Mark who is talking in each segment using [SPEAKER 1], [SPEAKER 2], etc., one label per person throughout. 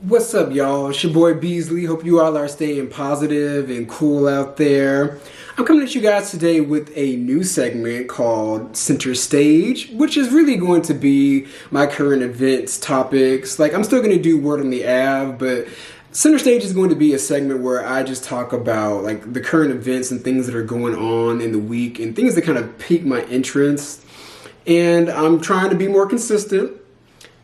[SPEAKER 1] What's up, y'all? It's your boy Beasley. Hope you all are staying positive and cool out there. I'm coming at you guys today with a new segment called Center Stage, which is really going to be my current events topics. Like, I'm still going to do Word on the Av, but Center Stage is going to be a segment where I just talk about like the current events and things that are going on in the week and things that kind of pique my interest. And I'm trying to be more consistent.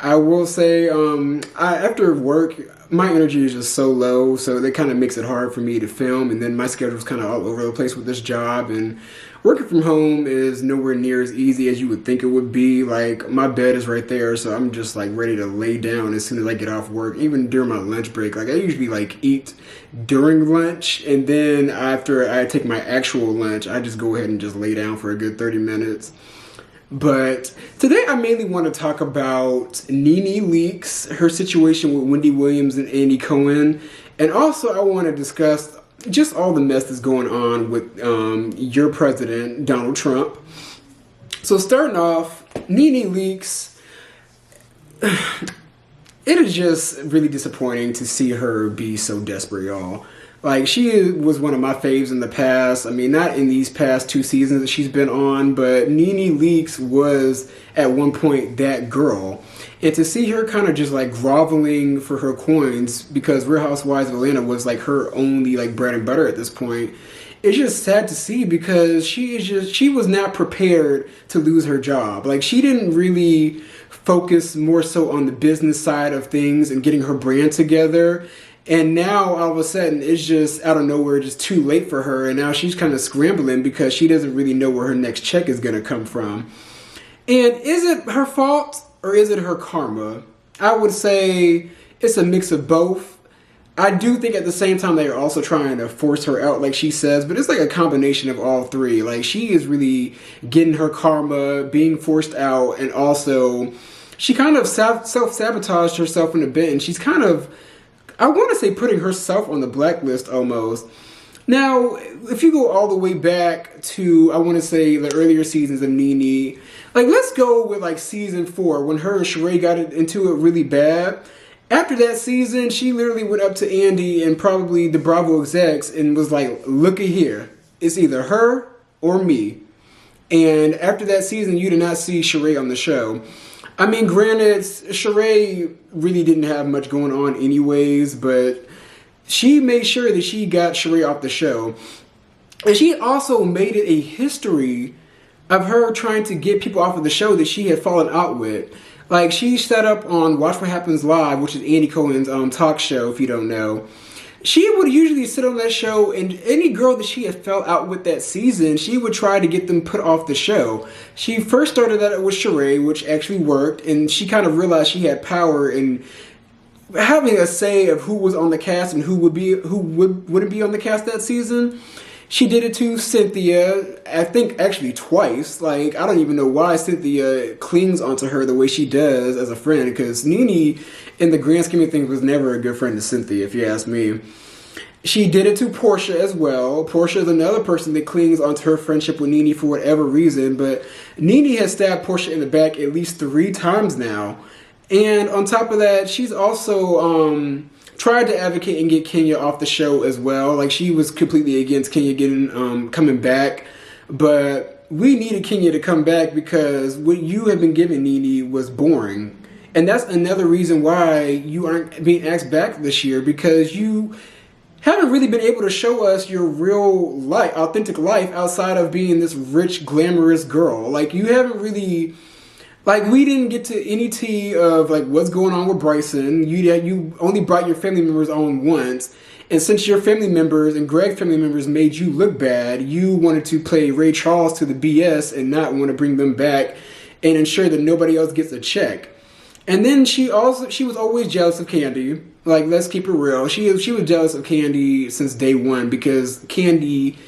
[SPEAKER 1] I will say, after work, my energy is just so low, so that kind of makes it hard for me to film. And then my schedule's kind of all over the place with this job, and working from home is nowhere near as easy as you would think it would be. Like, my bed is right there, so I'm just like ready to lay down as soon as I get off work, even during my lunch break. Like, I usually like eat during lunch, and then after I take my actual lunch, I just go ahead and just lay down for a good 30 minutes. But today I mainly want to talk about Nene Leakes, her situation with Wendy Williams and Andy Cohen, and also I want to discuss just all the mess that's going on with your president, Donald Trump. So starting off, Nene Leakes, it is just really disappointing to see her be so desperate, y'all. Like, she was one of my faves in the past. I mean, not in these past two seasons that she's been on, but Nene Leakes was at one point that girl. And to see her kind of just like groveling for her coins because Real Housewives of Atlanta was like her only like bread and butter at this point, it's just sad to see because she was not prepared to lose her job. Like, she didn't really focus more so on the business side of things and getting her brand together. And now all of a sudden it's just out of nowhere, just too late for her. And now she's kind of scrambling because she doesn't really know where her next check is going to come from. And is it her fault or is it her karma? I would say it's a mix of both. I do think at the same time they are also trying to force her out, like she says, but it's like a combination of all three. Like, she is really getting her karma, being forced out, and also she kind of self-sabotaged herself in a bit, and she's kind of, I want to say, putting herself on the blacklist almost. Now, if you go all the way back to, I want to say, the earlier seasons of Nene, like, let's go with like season 4 when her and Sheree got into it really bad. After that season, she literally went up to Andy and probably the Bravo execs and was like, look at here. It's either her or me. And after that season, you did not see Sheree on the show. I mean, granted, Sheree really didn't have much going on anyways, but she made sure that she got Sheree off the show. And she also made it a history of her trying to get people off of the show that she had fallen out with. Like, she set up on Watch What Happens Live, which is Andy Cohen's talk show, if you don't know. She would usually sit on that show, and any girl that she had fell out with that season, she would try to get them put off the show. She first started that with Sheree, which actually worked, and she kind of realized she had power in having a say of who was on the cast and who wouldn't be on the cast that season. She did it to Cynthia, I think actually twice. Like, I don't even know why Cynthia clings onto her the way she does as a friend, because Nene, in the grand scheme of things, was never a good friend to Cynthia, if you ask me. She did it to Portia as well. Portia is another person that clings onto her friendship with Nene for whatever reason, but Nene has stabbed Portia in the back at least 3 times now. And on top of that, she's also tried to advocate and get Kenya off the show as well. Like, she was completely against Kenya coming back, but we needed Kenya to come back because what you have been giving Nene was boring. And that's another reason why you aren't being asked back this year, because you haven't really been able to show us your real life, authentic life, outside of being this rich, glamorous girl. Like, you haven't really, like, we didn't get to any tea of like what's going on with Bryson. You only brought your family members on once, and since your family members and Greg's family members made you look bad, you wanted to play Ray Charles to the BS and not want to bring them back and ensure that nobody else gets a check. And then she was always jealous of Candy. Like, let's keep it real. She was jealous of Candy since day one, because Candy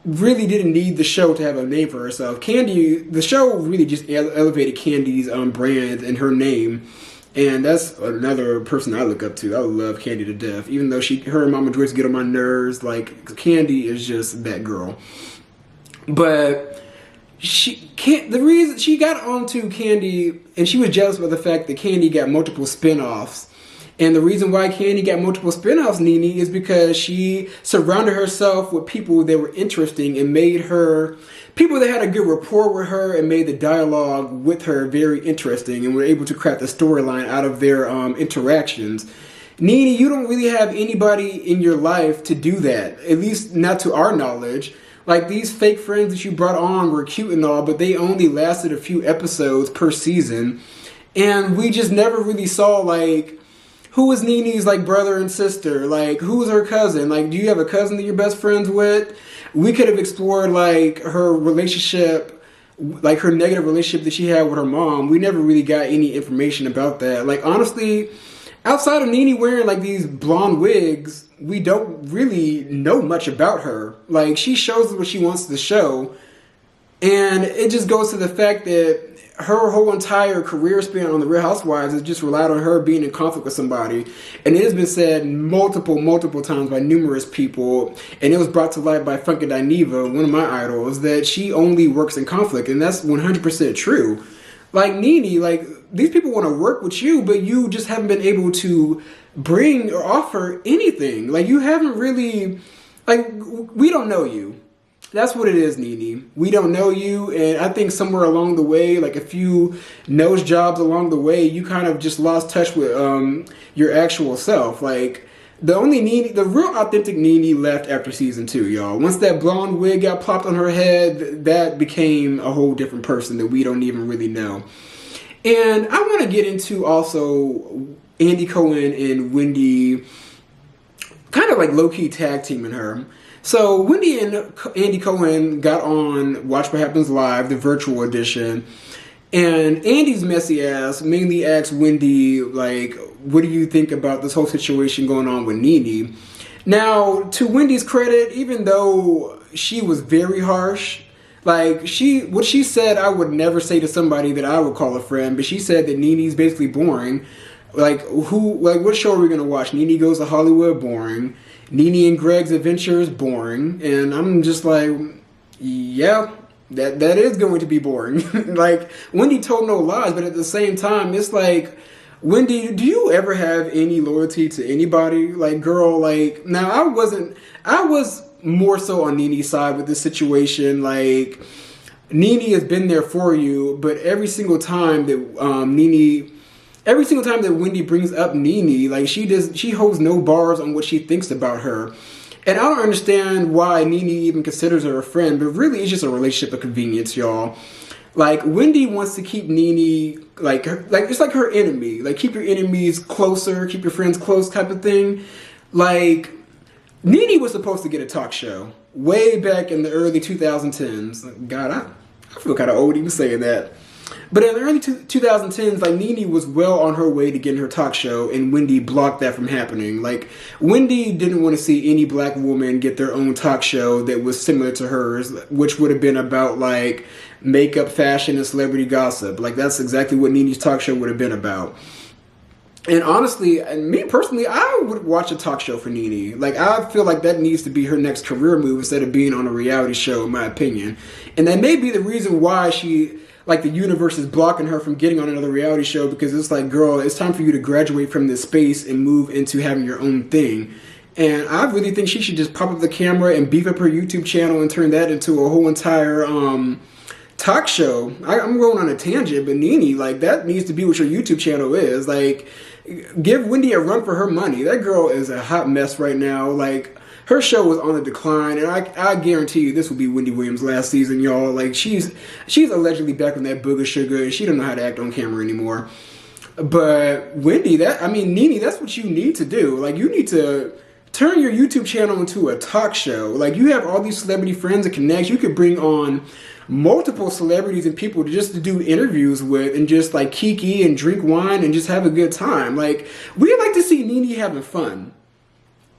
[SPEAKER 1] really didn't need the show to have a name for herself. The show really just elevated Candy's brand and her name. And that's another person I look up to. I love Candy to death. Even though her and Mama Joyce get on my nerves, like, Candy is just that girl. But the reason she got onto Candy, and she was jealous about the fact that Candy got multiple spinoffs, And the reason why Candy got multiple spinoffs, Nene, is because she surrounded herself with people that were interesting and made her people that had a good rapport with her and made the dialogue with her very interesting and were able to craft the storyline out of their interactions. Nene, you don't really have anybody in your life to do that, at least not to our knowledge. Like, these fake friends that you brought on were cute and all, but they only lasted a few episodes per season. And we just never really saw, like, who was Nene's, like, brother and sister? Like, who was her cousin? Like, do you have a cousin that you're best friends with? We could have explored, like, her relationship, like, her negative relationship that she had with her mom. We never really got any information about that. Like, honestly, outside of Nene wearing, like, these blonde wigs, we don't really know much about her. Like, she shows us what she wants to show. And it just goes to the fact that her whole entire career span on the Real Housewives has just relied on her being in conflict with somebody. And it has been said multiple times by numerous people, and it was brought to light by Funky Dineva, one of my idols, that she only works in conflict. And that's 100% true. Like, Nene, like, these people want to work with you, but you just haven't been able to bring or offer anything. Like, you haven't really, like, we don't know you. That's what it is, Nene. We don't know you, and I think somewhere along the way, like a few nose jobs along the way, you kind of just lost touch with your actual self. Like, the only Nene, the real authentic Nene left after season 2, y'all. Once that blonde wig got plopped on her head, that became a whole different person that we don't even really know. And I want to get into also Andy Cohen and Wendy kind of like low-key tag teaming her. So Wendy and Andy Cohen got on Watch What Happens Live, the virtual edition, and Andy's messy ass mainly asked Wendy, like, what do you think about this whole situation going on with Nene? Now, to Wendy's credit, even though she was very harsh, like, what she said I would never say to somebody that I would call a friend, but she said that Nene's basically boring. Like, what show are we going to watch? Nene Goes to Hollywood? Boring. Nene and Greg's Adventures? Boring. And I'm just like, yeah, that is going to be boring. Like, Wendy told no lies, but at the same time, it's like, Wendy, do you ever have any loyalty to anybody? Like, girl, like, now I was more so on Nene's side with this situation. Like, Nene has been there for you, but every single time that Wendy brings up Nene, like, she holds no bars on what she thinks about her. And I don't understand why Nene even considers her a friend, but really it's just a relationship of convenience, y'all. Like, Wendy wants to keep Nene, like it's like her enemy. Like, keep your enemies closer, keep your friends close type of thing. Like, Nene was supposed to get a talk show way back in the early 2010s. God, I feel kind of old even saying that. But in the early 2010s, like, Nene was well on her way to getting her talk show, and Wendy blocked that from happening. Like, Wendy didn't want to see any black woman get their own talk show that was similar to hers, which would have been about, like, makeup, fashion, and celebrity gossip. Like, that's exactly what Nene's talk show would have been about. And honestly, and me personally, I would watch a talk show for Nene. Like, I feel like that needs to be her next career move instead of being on a reality show, in my opinion. And that may be the reason why the universe is blocking her from getting on another reality show, because it's like, girl, it's time for you to graduate from this space and move into having your own thing. And I really think she should just pop up the camera and beef up her YouTube channel and turn that into a whole entire talk show. I'm going on a tangent, but Nene, like, that needs to be what your YouTube channel is. Like, give Wendy a run for her money. That girl is a hot mess right now. Like, her show was on the decline, and I guarantee you this will be Wendy Williams' last season, y'all. Like, she's allegedly back on that booger sugar, and she don't know how to act on camera anymore. But Wendy, Nene, that's what you need to do. Like, you need to turn your YouTube channel into a talk show. Like, you have all these celebrity friends and connects. You could bring on multiple celebrities and people to do interviews with, and just, like, kiki and drink wine and just have a good time. Like, we like to see Nene having fun.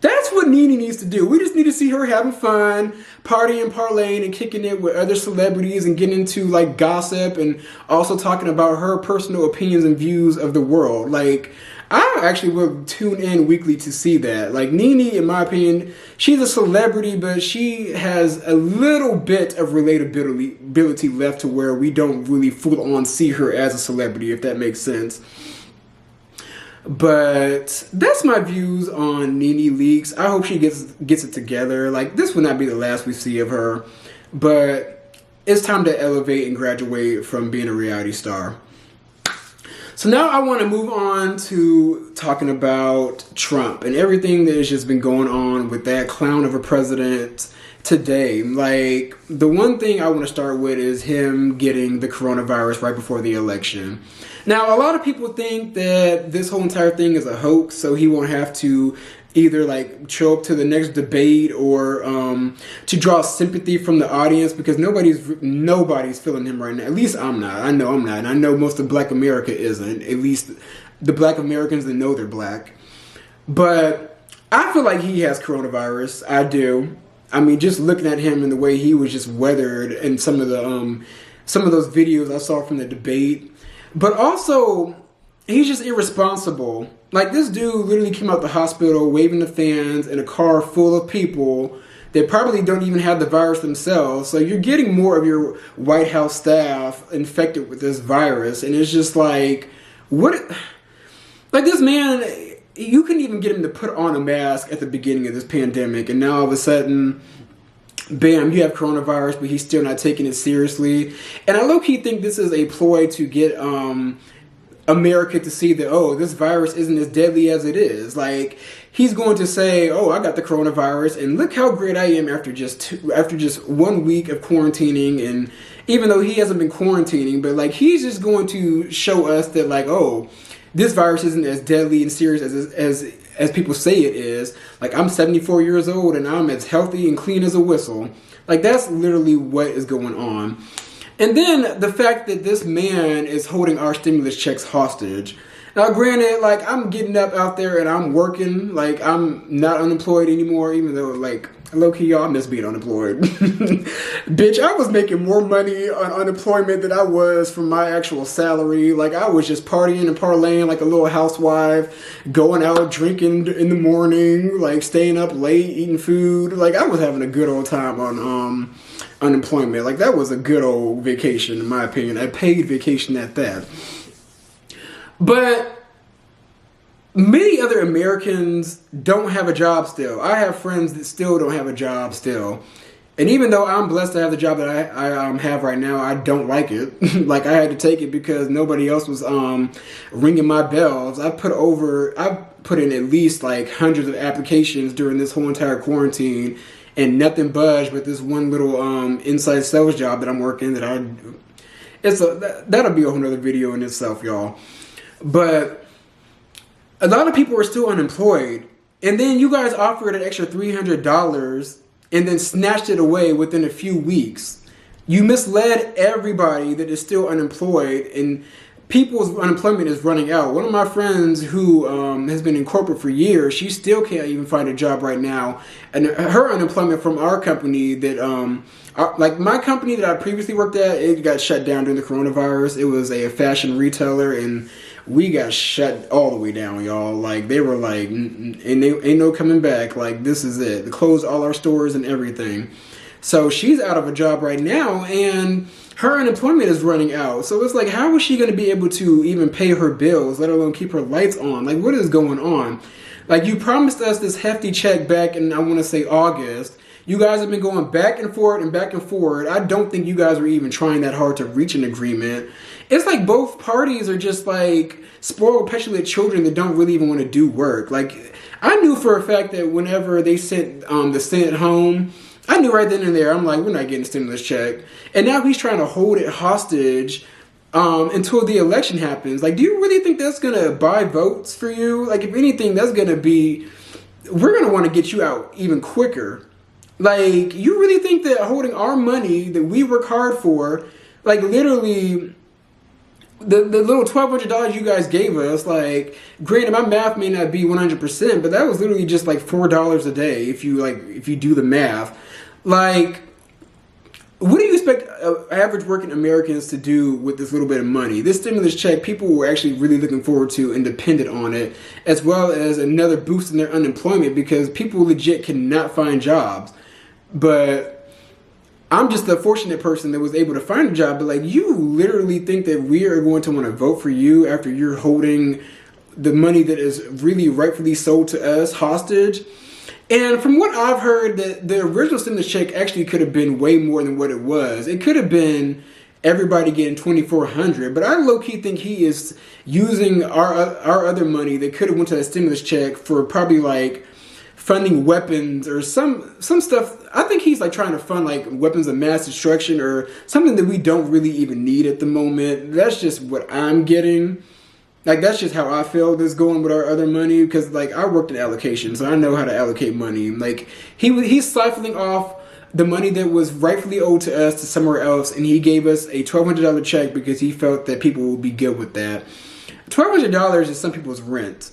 [SPEAKER 1] That's what Nene needs to do. We just need to see her having fun, partying, parlaying, and kicking it with other celebrities and getting into, like, gossip, and also talking about her personal opinions and views of the world. Like, I actually will tune in weekly to see that. Like, Nene, in my opinion, she's a celebrity, but she has a little bit of relatability left to where we don't really full on see her as a celebrity, if that makes sense. But that's my views on Nene Leakes. I hope she gets it together. Like, this will not be the last we see of her, but it's time to elevate and graduate from being a reality star. So now I want to move on to talking about Trump and everything that has just been going on with that clown of a president today. Like, the one thing I want to start with is him getting the coronavirus right before the election. Now, a lot of people think that this whole entire thing is a hoax, so he won't have to either like show up to the next debate or to draw sympathy from the audience, because nobody's feeling him right now. At least I'm not. I know I'm not. And I know most of Black America isn't. At least the Black Americans that know they're Black. But I feel like he has coronavirus. I do. I mean, just looking at him and the way he was just weathered in some of those videos I saw from the debate. But also, he's just irresponsible. Like, this dude literally came out the hospital waving the fans in a car full of people that probably don't even have the virus themselves. So you're getting more of your White House staff infected with this virus. And it's just like, what? Like, this man, you couldn't even get him to put on a mask at the beginning of this pandemic. And now all of a sudden, bam, you have coronavirus, but he's still not taking it seriously. And I low-key think this is a ploy to get America to see that, oh, this virus isn't as deadly as it is. Like, he's going to say, oh, I got the coronavirus, and look how great I am after just 1 week of quarantining. And even though he hasn't been quarantining, but like, he's just going to show us that, like, oh, this virus isn't as deadly and serious as people say it is. Like, I'm 74 years old and I'm as healthy and clean as a whistle. Like, that's literally what is going on. And then the fact that this man is holding our stimulus checks hostage. Now, granted, like, I'm getting up out there and I'm working. Like, I'm not unemployed anymore, even though, like, low-key, y'all, I miss being unemployed. Bitch, I was making more money on unemployment than I was from my actual salary. Like, I was just partying and parlaying like a little housewife, going out drinking in the morning, like staying up late, eating food. Like, I was having a good old time on unemployment. Like, that was a good old vacation, in my opinion. A paid vacation at that. But many other Americans don't have a job still. I have friends that still don't have a job still. And even though I'm blessed to have the job that I have right now, I don't like it. Like, I had to take it because nobody else was ringing my bells. I put in at least like hundreds of applications during this whole entire quarantine, and nothing budged with this one little inside sales job that I'm working that'll be a whole nother video in itself, y'all. But a lot of people are still unemployed, and then you guys offered an extra $300 and then snatched it away within a few weeks. You misled everybody that is still unemployed, and people's unemployment is running out. One of my friends who has been in corporate for years, she still can't even find a job right now. And her unemployment from our company like my company that I previously worked at, it got shut down during the coronavirus. It was a fashion retailer, and we got shut all the way down, y'all. Like, they were like, and they ain't no coming back. Like, this is it. They closed all our stores and everything. So she's out of a job right now, and her unemployment is running out. So it's like, how is she going to be able to even pay her bills, let alone keep her lights on? Like, what is going on? Like, you promised us this hefty check back in, I want to say, August. You guys have been going back and forth and back and forth. I don't think you guys were even trying that hard to reach an agreement. It's like both parties are just like spoiled, petulant children that don't really even want to do work. Like, I knew for a fact that whenever they sent the Senate home, I knew right then and there, I'm like, we're not getting a stimulus check. And now he's trying to hold it hostage until the election happens. Like, do you really think that's going to buy votes for you? Like, if anything, that's going to be, we're going to want to get you out even quicker. Like, you really think that holding our money that we work hard for, like, literally, the little $1,200 you guys gave us, like, granted, my math may not be 100%, but that was literally just like $4 a day if you do the math. Like, what do you expect average working Americans to do with this little bit of money? This stimulus check, people were actually really looking forward to and dependent on it, as well as another boost in their unemployment, because people legit cannot find jobs. But I'm just the fortunate person that was able to find a job. But like, you literally think that we are going to want to vote for you after you're holding the money that is really rightfully sold to us hostage. And from what I've heard, that the original stimulus check actually could have been way more than what it was. It could have been everybody getting $2,400, but I low-key think he is using our other money that could have went to that stimulus check for probably like funding weapons or some stuff. I think he's like trying to fund like weapons of mass destruction or something that we don't really even need at the moment. That's just what I'm getting. Like, that's just how I feel this going with our other money, because like I worked in allocation, so I know how to allocate money. Like he's siphoning off the money that was rightfully owed to us to somewhere else, and he gave us a $1,200 check because he felt that people would be good with that. $1,200 is some people's rent.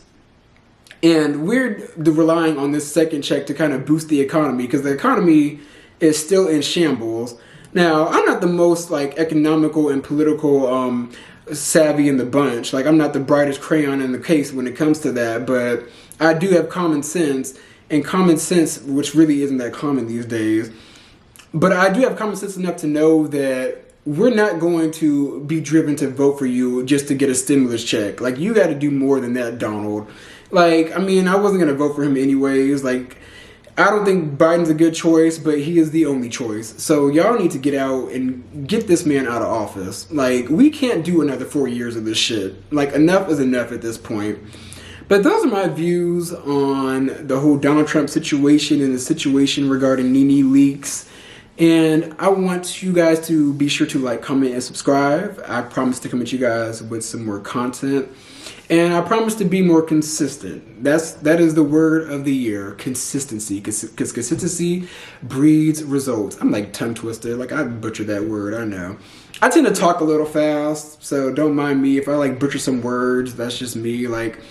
[SPEAKER 1] And we're relying on this second check to kind of boost the economy, because the economy is still in shambles. Now, I'm not the most like economical and political savvy in the bunch. Like, I'm not the brightest crayon in the case when it comes to that, but I do have common sense, and common sense, which really isn't that common these days. But I do have common sense enough to know that we're not going to be driven to vote for you just to get a stimulus check. Like, you got to do more than that, Donald. Like, I mean, I wasn't going to vote for him anyways. Like, I don't think Biden's a good choice, but he is the only choice. So y'all need to get out and get this man out of office. Like, we can't do another 4 years of this shit. Like, enough is enough at this point. But those are my views on the whole Donald Trump situation and the situation regarding Nene leaks. And I want you guys to be sure to like, comment, and subscribe. I promise to come at you guys with some more content. And I promise to be more consistent. That is the word of the year, consistency. Because consistency breeds results. I'm like tongue twister. Like, I butchered that word, I know. I tend to talk a little fast, so don't mind me. If I like butcher some words, that's just me. Like,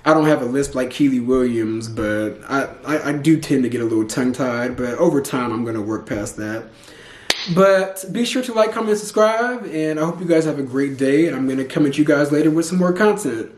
[SPEAKER 1] I don't have a lisp like Keely Williams, but I do tend to get a little tongue-tied. But over time, I'm going to work past that. But be sure to like, comment, and subscribe. And I hope you guys have a great day. And I'm going to come at you guys later with some more content.